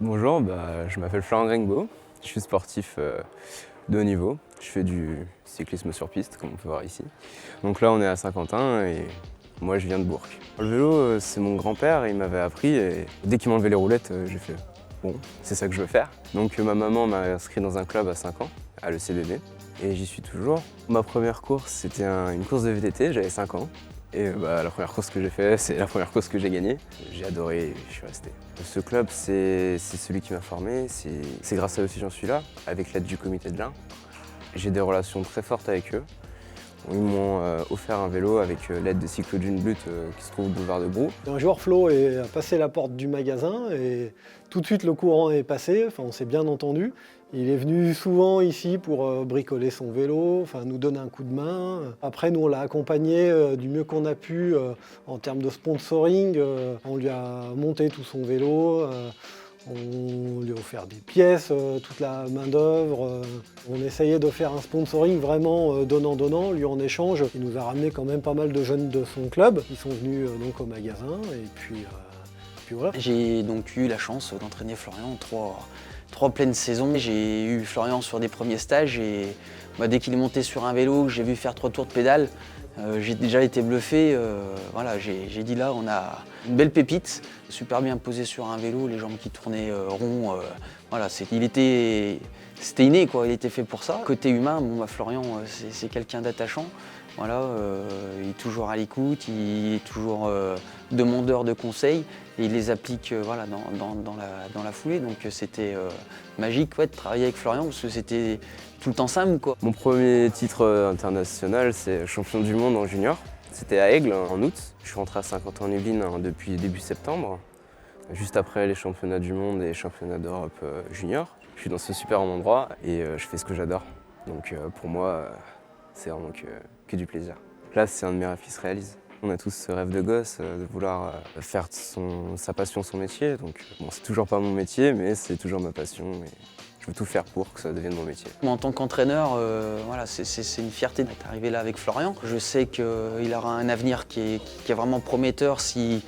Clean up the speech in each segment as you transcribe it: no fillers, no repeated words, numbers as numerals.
Bonjour, je m'appelle Florent Grengbo, je suis sportif de haut niveau. Je fais du cyclisme sur piste, comme on peut voir ici. Donc là, on est à Saint-Quentin et moi, je viens de Bourg. Le vélo, c'est mon grand-père, il m'avait appris et dès qu'il m'a enlevé les roulettes, j'ai fait bon, c'est ça que je veux faire. Donc ma maman m'a inscrit dans un club à 5 ans, à l'ECBB, et j'y suis toujours. Ma première course, c'était une course de VTT, j'avais 5 ans. Et la première course que j'ai faite, c'est la première course que j'ai gagnée. J'ai adoré et je suis resté. Ce club, c'est celui qui m'a formé, c'est grâce à eux si j'en suis là, avec l'aide du comité de l'Ain. J'ai des relations très fortes avec eux. Ils m'ont offert un vélo avec l'aide de Cyclo d'une Butte qui se trouve au boulevard de Brou. Un jour, Flo a passé la porte du magasin et tout de suite le courant est passé, on s'est bien entendu. Il est venu souvent ici pour bricoler son vélo, nous donner un coup de main. Après, nous, on l'a accompagné du mieux qu'on a pu en termes de sponsoring. On lui a monté tout son vélo. On lui a offert des pièces, toute la main-d'œuvre. On essayait de faire un sponsoring vraiment donnant-donnant. Lui, en échange, il nous a ramené quand même pas mal de jeunes de son club qui sont venus donc au magasin. Et puis voilà. J'ai donc eu la chance d'entraîner Florian trois pleines saisons. J'ai eu Florian sur des premiers stages et dès qu'il est monté sur un vélo, que j'ai vu faire 3 tours de pédale, j'ai déjà été bluffé. J'ai dit là, on a une belle pépite, super bien posé sur un vélo, les jambes qui tournaient rond. C'était inné, quoi. Il était fait pour ça. Côté humain, Florian, c'est quelqu'un d'attachant. Il est toujours à l'écoute, il est toujours demandeur de conseils et il les applique dans la foulée. Donc c'était magique de travailler avec Florian parce que c'était tout le temps simple, quoi. Mon premier titre international, c'est champion du monde en junior. C'était à Aigle en août. Je suis rentré à Saint-Quentin-en-Yvelines depuis début septembre, juste après les championnats du monde et les championnats d'Europe junior. Je suis dans ce super endroit et je fais ce que j'adore. Donc pour moi, c'est vraiment que du plaisir. Là, c'est un de mes rêves qui se réalise. On a tous ce rêve de gosse de vouloir faire sa passion son métier. Donc c'est toujours pas mon métier, mais c'est toujours ma passion. Et je veux tout faire pour que ça devienne mon métier. En tant qu'entraîneur, c'est une fierté d'être arrivé là avec Florian. Je sais qu'il aura un avenir qui est vraiment prometteur si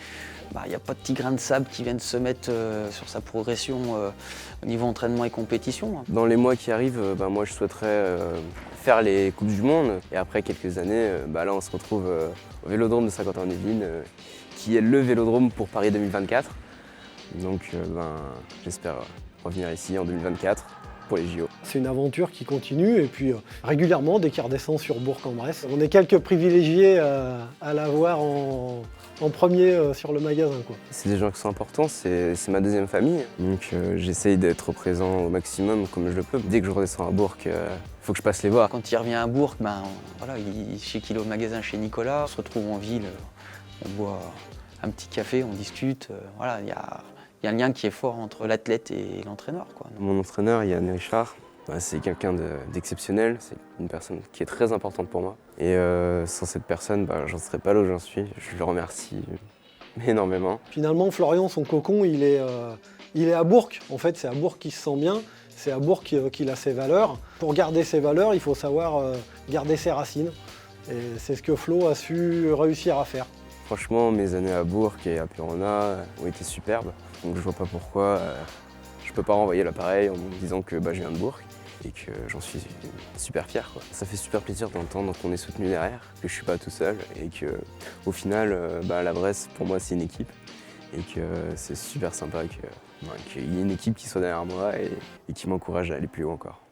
il n'y a pas de petits grains de sable qui viennent se mettre sur sa progression au niveau entraînement et compétition. Dans les mois qui arrivent, moi je souhaiterais faire les Coupes du Monde et après quelques années, là on se retrouve au Vélodrome de Saint-Quentin-en-Yvelines qui est le vélodrome pour Paris 2024. Donc j'espère revenir ici en 2024 pour les JO. C'est une aventure qui continue et puis régulièrement, dès qu'il redescend sur Bourg-en-Bresse, on est quelques privilégiés à l'avoir en premier sur le magasin, quoi. C'est des gens qui sont importants, c'est ma deuxième famille. Donc j'essaye d'être présent au maximum comme je le peux. Dès que je redescends à Bourg, il faut que je passe les voir. Quand il revient à Bourg, je sais qu'il est au magasin chez Nicolas, on se retrouve en ville, on boit un petit café, on discute. Il y a un lien qui est fort entre l'athlète et l'entraîneur, quoi. Mon entraîneur, Yann Richard, c'est quelqu'un d'exceptionnel, c'est une personne qui est très importante pour moi. Et sans cette personne, j'en serais pas là où j'en suis. Je le remercie énormément. Finalement, Florian, son cocon, il est à Bourg. En fait, c'est à Bourg qu'il se sent bien, c'est à Bourg qu'il a ses valeurs. Pour garder ses valeurs, il faut savoir garder ses racines. Et c'est ce que Flo a su réussir à faire. Franchement, mes années à Bourg et à Purona ont été superbes. Donc je vois pas pourquoi je peux pas renvoyer l'appareil en me disant que je viens de Bourg et que j'en suis super fier, quoi. Ça fait super plaisir d'entendre qu'on est soutenu derrière, que je suis pas tout seul et que au final, la Bresse pour moi c'est une équipe et que c'est super sympa qu'il y ait une équipe qui soit derrière moi et qui m'encourage à aller plus haut encore.